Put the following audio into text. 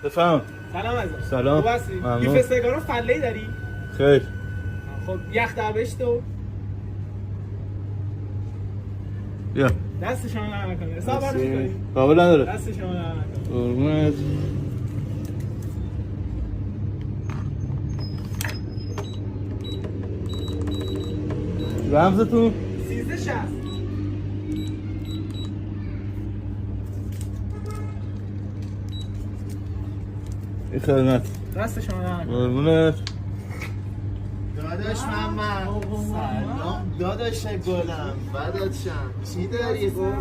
بفهم. سلام عزیزم. سلام. خوب هستی؟ ممنون. بیف سگارو فله‌ای داری؟ خیر. خب یخ درویش تو بیا. دست شما نرم نکنه. حساب برش کنی؟ قابل نداره. دست شما نرم نکنه. قربونت. رمزتون؟ 1360. این خدمت. دست شما نرم نکنه. قربونت. داداش محمد سلام داداش گلم فدات شم چی داری؟